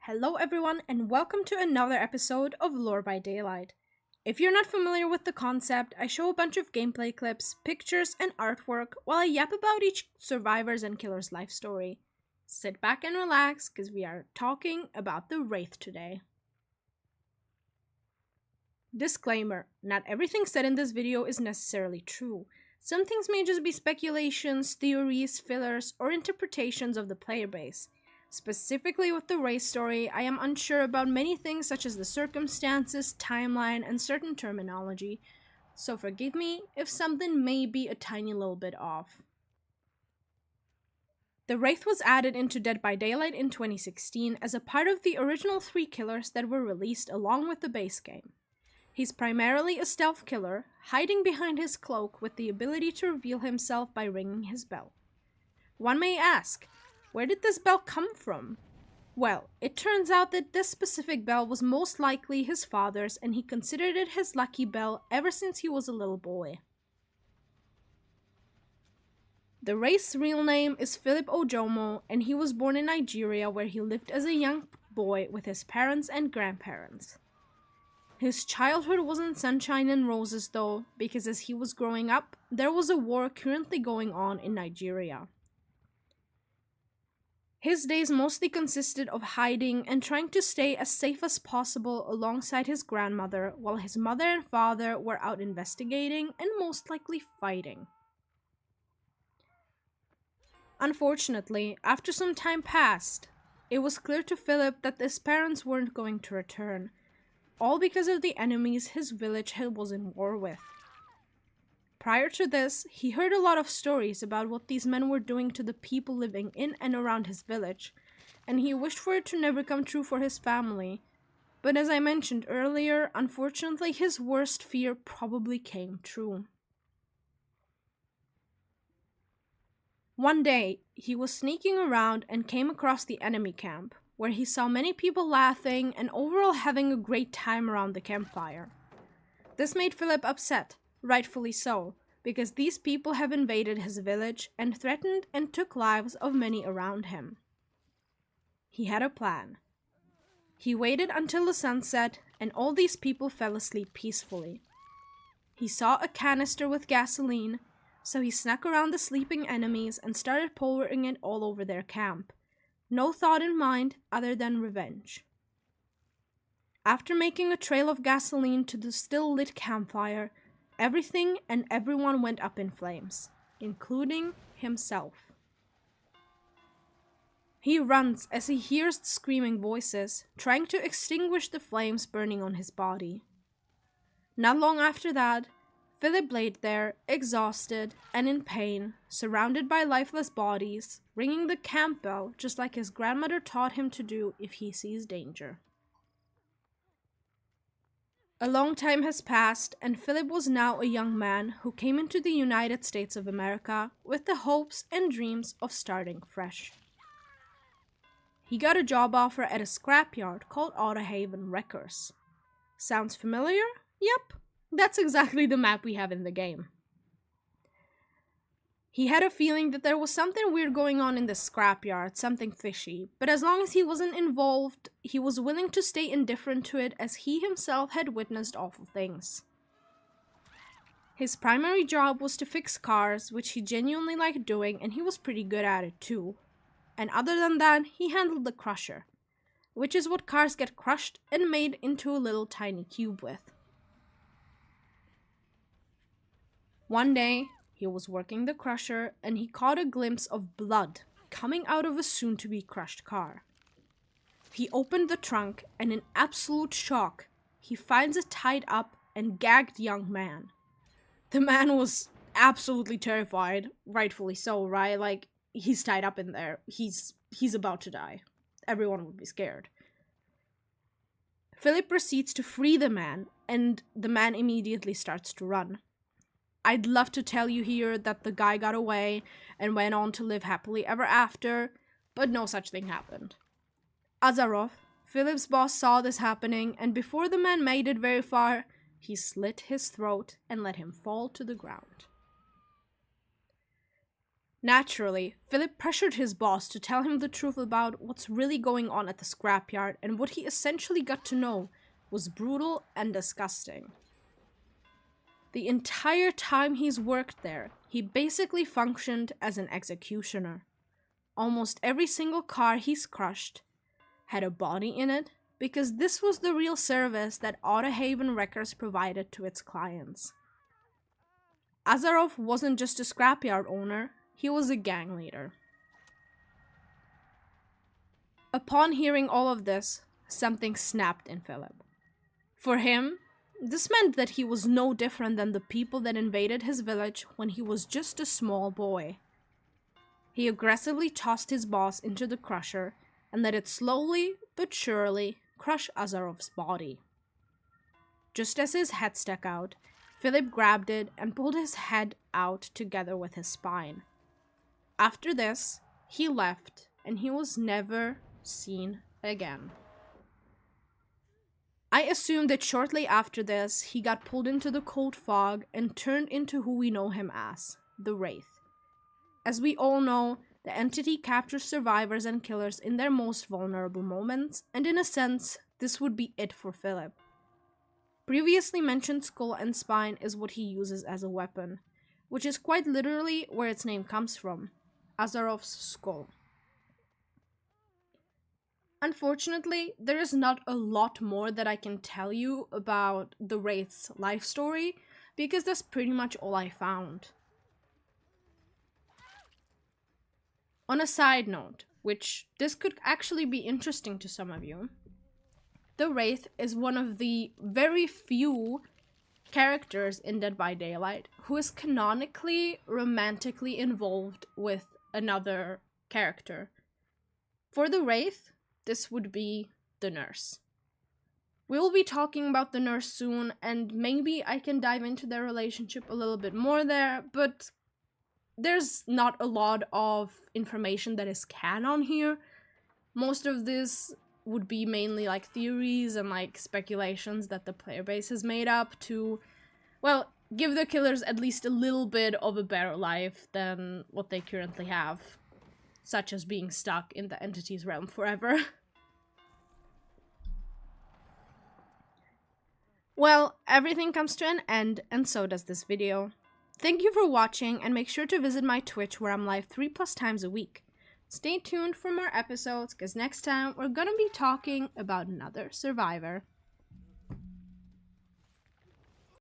Hello, everyone, and welcome to another episode of Lore by Daylight. If you're not familiar with the concept, I show a bunch of gameplay clips, pictures, and artwork while I yap about each survivor's and killer's life story. Sit back and relax, because we are talking about the Wraith today. Disclaimer: not everything said in this video is necessarily true. Some things may just be speculations, theories, fillers, or interpretations of the player base. Specifically with the Wraith story, I am unsure about many things such as the circumstances, timeline, and certain terminology, so forgive me if something may be a tiny little bit off. The Wraith was added into Dead by Daylight in 2016 as a part of the original 3 killers that were released along with the base game. He's primarily a stealth killer, hiding behind his cloak with the ability to reveal himself by ringing his bell. One may ask, where did this bell come from? Well, it turns out that this specific bell was most likely his father's, and he considered it his lucky bell ever since he was a little boy. The Wraith's real name is Philip Ojomo, and he was born in Nigeria, where he lived as a young boy with his parents and grandparents. His childhood wasn't sunshine and roses though, because as he was growing up, there was a war currently going on in Nigeria. His days mostly consisted of hiding and trying to stay as safe as possible alongside his grandmother, while his mother and father were out investigating and most likely fighting. Unfortunately, after some time passed, it was clear to Philip that his parents weren't going to return, all because of the enemies his village was in war with. Prior to this, he heard a lot of stories about what these men were doing to the people living in and around his village, and he wished for it to never come true for his family. But as I mentioned earlier, unfortunately his worst fear probably came true. One day, he was sneaking around and came across the enemy camp, where he saw many people laughing and overall having a great time around the campfire. This made Philip upset, rightfully so, because these people have invaded his village and threatened and took lives of many around him. He had a plan. He waited until the sun set and all these people fell asleep peacefully. He saw a canister with gasoline, so he snuck around the sleeping enemies and started pouring it all over their camp. No thought in mind other than revenge. After making a trail of gasoline to the still lit campfire, everything and everyone went up in flames, including himself. He runs as he hears the screaming voices, trying to extinguish the flames burning on his body. Not long after that, Philip laid there, exhausted and in pain, surrounded by lifeless bodies, ringing the camp bell just like his grandmother taught him to do if he sees danger. A long time has passed, and Philip was now a young man who came into the United States of America with the hopes and dreams of starting fresh. He got a job offer at a scrapyard called Autohaven Wreckers. Sounds familiar? Yep, that's exactly the map we have in the game. He had a feeling that there was something weird going on in the scrapyard, something fishy, but as long as he wasn't involved, he was willing to stay indifferent to it as he himself had witnessed awful things. His primary job was to fix cars, which he genuinely liked doing, and he was pretty good at it too. And other than that, he handled the crusher, which is what cars get crushed and made into a little tiny cube with. One day, he was working the crusher and he caught a glimpse of blood coming out of a soon-to-be crushed car. He opened the trunk and in absolute shock, he finds a tied up and gagged young man. The man was absolutely terrified, rightfully so, right? Like, he's tied up in there. He's about to die. Everyone would be scared. Philip proceeds to free the man, and the man immediately starts to run. I'd love to tell you here that the guy got away and went on to live happily ever after, but no such thing happened. Azarov, Philip's boss, saw this happening, and before the man made it very far, he slit his throat and let him fall to the ground. Naturally, Philip pressured his boss to tell him the truth about what's really going on at the scrapyard, and what he essentially got to know was brutal and disgusting. The entire time he's worked there, he basically functioned as an executioner. Almost every single car he's crushed had a body in it, because this was the real service that Autohaven Wreckers provided to its clients. Azarov wasn't just a scrapyard owner, he was a gang leader. Upon hearing all of this, something snapped in Philip. For him, this meant that he was no different than the people that invaded his village when he was just a small boy. He aggressively tossed his boss into the crusher and let it slowly but surely crush Azarov's body. Just as his head stuck out, Philip grabbed it and pulled his head out together with his spine. After this, he left and he was never seen again. I assume that shortly after this, he got pulled into the cold fog and turned into who we know him as, the Wraith. As we all know, the entity captures survivors and killers in their most vulnerable moments, and in a sense, this would be it for Philip. Previously mentioned skull and spine is what he uses as a weapon, which is quite literally where its name comes from, Azarov's skull. Unfortunately, there is not a lot more that I can tell you about the Wraith's life story, because that's pretty much all I found. On a side note, which this could actually be interesting to some of you, the Wraith is one of the very few characters in Dead by Daylight who is canonically romantically involved with another character. For the Wraith, this would be the nurse. We will be talking about the nurse soon, and maybe I can dive into their relationship a little bit more there, but there's not a lot of information that is canon here. Most of this would be mainly like theories and like speculations that the player base has made up to, well, give the killers at least a little bit of a better life than what they currently have, such as being stuck in the entity's realm forever. Well, everything comes to an end, and so does this video. Thank you for watching, and make sure to visit my Twitch where I'm live 3+ times a week. Stay tuned for more episodes, because next time we're gonna be talking about another survivor.